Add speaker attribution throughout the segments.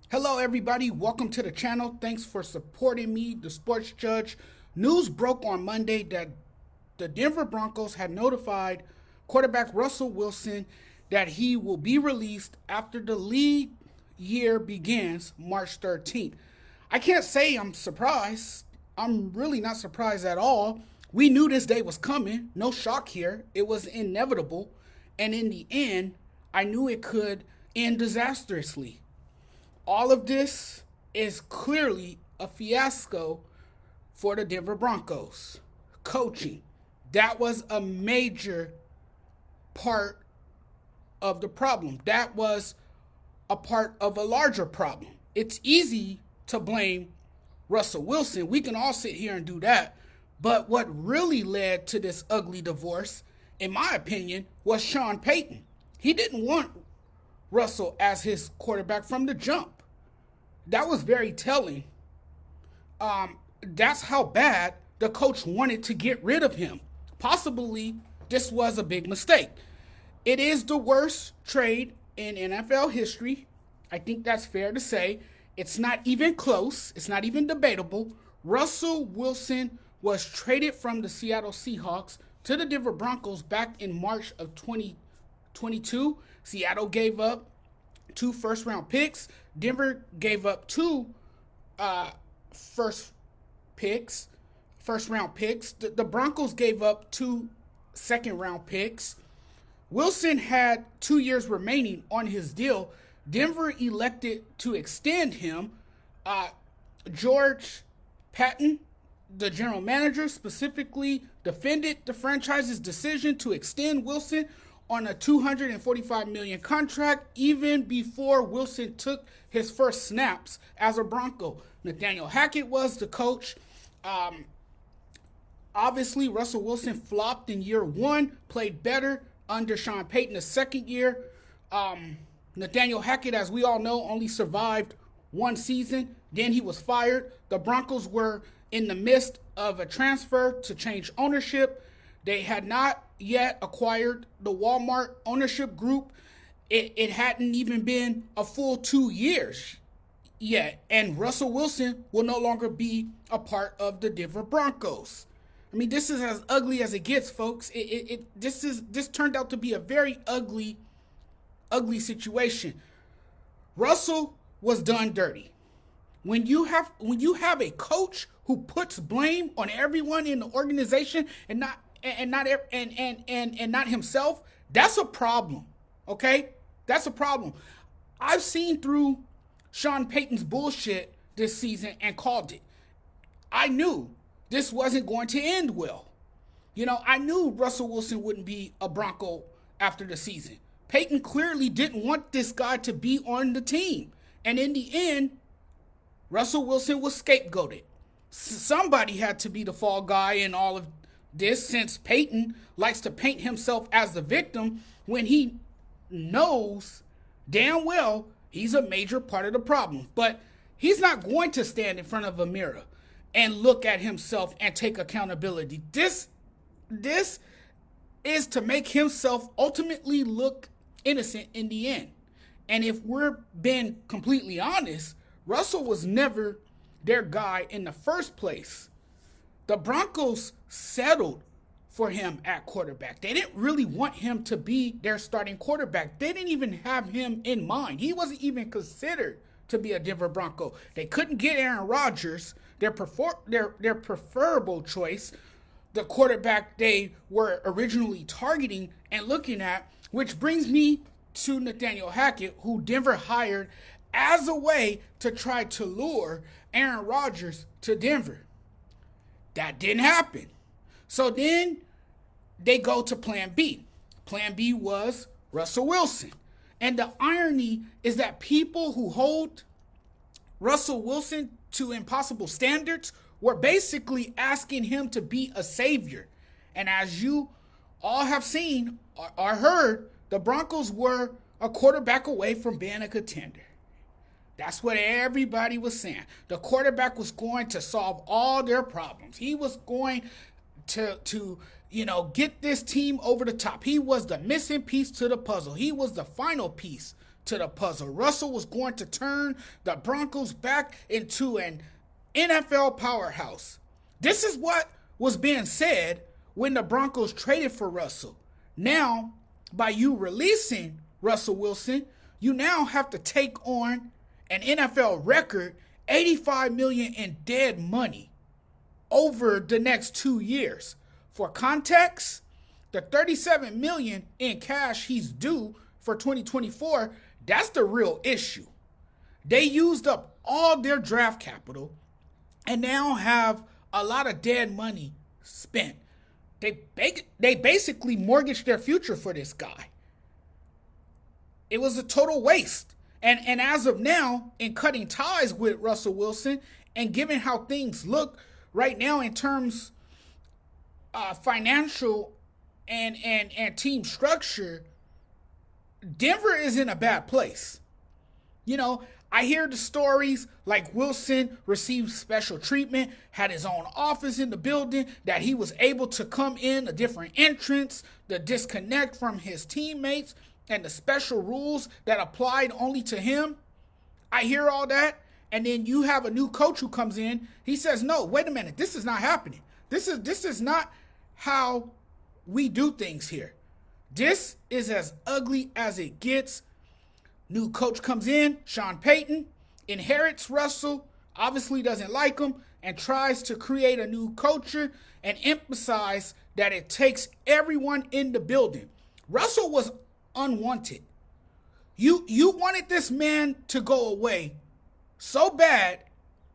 Speaker 1: Hello, everybody. Welcome to the channel. Thanks for supporting me, the Sports Judge. News broke on Monday that the Denver Broncos had notified quarterback Russell Wilson that he will be released after the league year begins March 13th. I can't say I'm surprised. I'm really not surprised at all. We knew this day was coming. No shock here. It was inevitable. And in the end, I knew it could end disastrously. All of this is clearly a fiasco for the Denver Broncos. Coaching. That was a major part of the problem. That was a part of a larger problem. It's easy to blame Russell Wilson. We can all sit here and do that. But what really led to this ugly divorce, in my opinion, was Sean Payton. He didn't want Russell as his quarterback from the jump. That was very telling. That's how bad the coach wanted to get rid of him. Possibly, this was a big mistake. It is the worst trade in NFL history. I think that's fair to say. It's not even close. It's not even debatable. Russell Wilson was traded from the Seattle Seahawks to the Denver Broncos back in March of 2022. Seattle gave up 2 first-round picks. Denver gave up 2 first-round picks. The Broncos gave up 2 second-round picks. Wilson had 2 years remaining on his deal. Denver elected to extend him. George Patton, the general manager, specifically defended the franchise's decision to extend Wilson on a $245 million contract even before Wilson took his first snaps as a Bronco. Nathaniel Hackett was the coach. Obviously, Russell Wilson flopped in year 1, played better under Sean Payton the second year. Nathaniel Hackett, as we all know, only survived 1 season. Then he was fired. The Broncos were in the midst of a transfer to change ownership. They had not yet acquired the Walmart ownership group. It hadn't even been a full 2 years yet. And Russell Wilson will no longer be a part of the Denver Broncos. I mean, this is as ugly as it gets, folks. This turned out to be a very ugly situation. Russell was done dirty. When you have a coach who puts blame on everyone in the organization and not himself, that's a problem. Okay? That's a problem. I've seen through Sean Payton's bullshit this season and called it. I knew this wasn't going to end well. I knew Russell Wilson wouldn't be a Bronco after the season. Payton clearly didn't want this guy to be on the team. And in the end, Russell Wilson was scapegoated. Somebody had to be the fall guy in all of this, since Payton likes to paint himself as the victim when he knows damn well he's a major part of the problem. But he's not going to stand in front of a mirror and look at himself and take accountability. This is to make himself ultimately look innocent in the end. And if we're being completely honest, Russell was never their guy in the first place. The Broncos settled for him at quarterback. They didn't really want him to be their starting quarterback. They didn't even have him in mind. He wasn't even considered to be a Denver Bronco. They couldn't get Aaron Rodgers, their preferable choice, the quarterback they were originally targeting and looking at, which brings me to Nathaniel Hackett, who Denver hired as a way to try to lure Aaron Rodgers to Denver. That didn't happen. So then they go to plan B. Plan B was Russell Wilson. And the irony is that people who hold Russell Wilson to impossible standards were basically asking him to be a savior. And as you all have seen or heard, the Broncos were a quarterback away from being a contender. That's what everybody was saying. The quarterback was going to solve all their problems. He was going to get this team over the top. He was the missing piece to the puzzle. He was the final piece to the puzzle. Russell was going to turn the Broncos back into an NFL powerhouse. This is what was being said when the Broncos traded for Russell. Now, by you releasing Russell Wilson, you now have to take on an NFL record $85 million in dead money over the next 2 years. For context, the $37 million in cash he's due for 2024, that's the real issue. They used up all their draft capital and now have a lot of dead money spent. They basically mortgaged their future for this guy. It was a total waste. And as of now, in cutting ties with Russell Wilson and given how things look right now in terms financial and team structure, Denver is in a bad place. You know, I hear the stories like Wilson received special treatment, had his own office in the building, that he was able to come in a different entrance, the disconnect from his teammates, and the special rules that applied only to him. I hear all that, and then you have a new coach who comes in. He says, no, wait a minute, this is not happening. This is not how we do things here. This is as ugly as it gets. New coach comes in, Sean Payton, inherits Russell, obviously doesn't like him, and tries to create a new culture and emphasize that it takes everyone in the building. Russell was unwanted. You wanted this man to go away so bad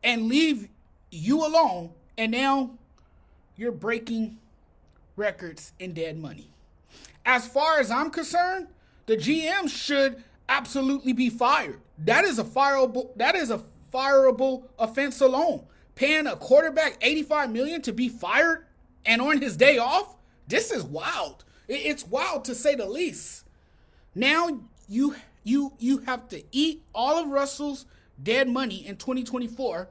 Speaker 1: and leave you alone, and now you're breaking records in dead money. As far as I'm concerned, the GM should absolutely be fired. That is a fireable offense alone. Paying a quarterback $85 million to be fired and on his day off? This is wild. It's wild to say the least. Now you have to eat all of Russell's dead money in 2024,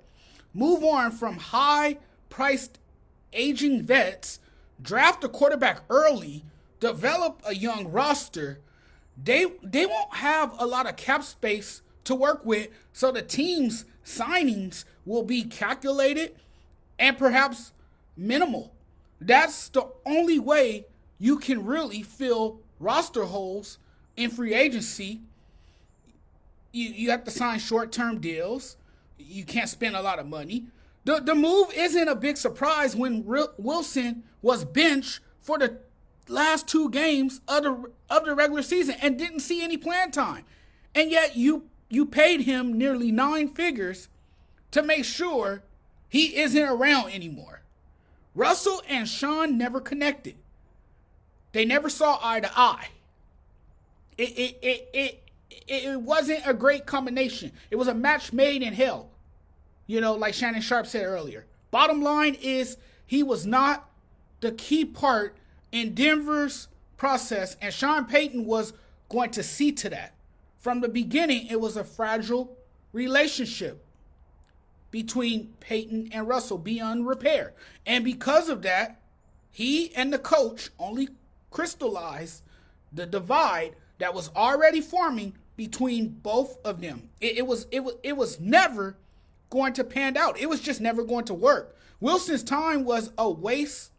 Speaker 1: move on from high-priced aging vets, draft a quarterback early, develop a young roster. They won't have a lot of cap space to work with, so the team's signings will be calculated and perhaps minimal. That's the only way you can really fill roster holes in free agency. You have to sign short-term deals. You can't spend a lot of money. The move isn't a big surprise when Wilson was benched for the last 2 games of the regular season and didn't see any playing time. And yet you paid him nearly 9 figures to make sure he isn't around anymore. Russell and Sean never connected. They never saw eye to eye. It wasn't a great combination. It was a match made in hell. You know, like Shannon Sharp said earlier. Bottom line is he was not the key part in Denver's process, and Sean Payton was going to see to that. From the beginning, it was a fragile relationship between Payton and Russell beyond repair. And because of that, he and the coach only crystallized the divide that was already forming between both of them. It was never going to pan out. It was just never going to work. Wilson's time was a waste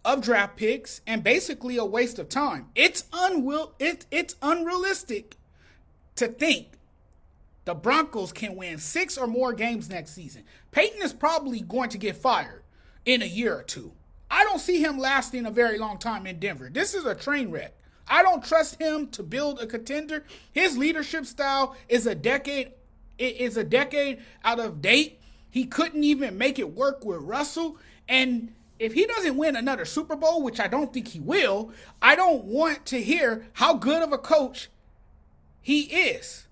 Speaker 1: of draft picks and basically a waste of time. It's unrealistic to think the Broncos can win 6 or more games next season. Payton is probably going to get fired in a year or 2. I don't see him lasting a very long time in Denver. This is a train wreck. I don't trust him to build a contender. His leadership style is a decade out of date. He couldn't even make it work with Russell. And if he doesn't win another Super Bowl, which I don't think he will, I don't want to hear how good of a coach he is.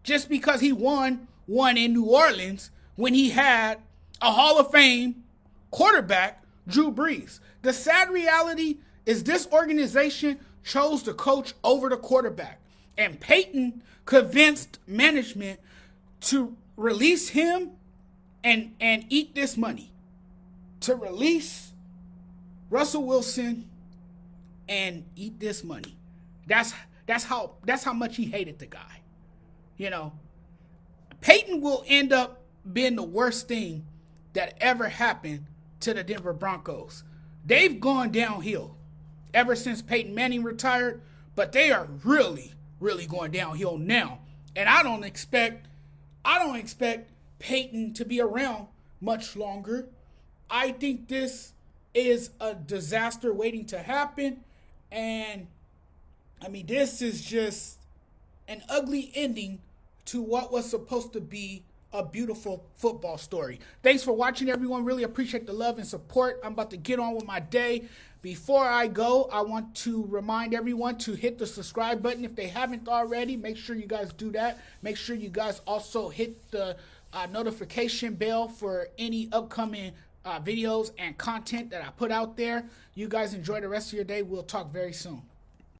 Speaker 1: Just because he won in New Orleans when he had a Hall of Fame quarterback, Drew Brees. The sad reality is this organization chose the coach over the quarterback. And Payton convinced management to release him and eat this money. To release Russell Wilson and eat this money. That's That's how much he hated the guy. You know, Peyton will end up being the worst thing that ever happened to the Denver Broncos. They've gone downhill ever since Peyton Manning retired, but they are really, really going downhill now. And I don't expect Peyton to be around much longer. I think this is a disaster waiting to happen. And I mean, this is just an ugly ending to what was supposed to be a beautiful football story. Thanks for watching, everyone. Really appreciate the love and support. I'm about to get on with my day. Before I go, I want to remind everyone to hit the subscribe button if they haven't already. Make sure you guys do that. Make sure you guys also hit the notification bell for any upcoming videos and content that I put out there. You guys enjoy the rest of your day. We'll talk very soon.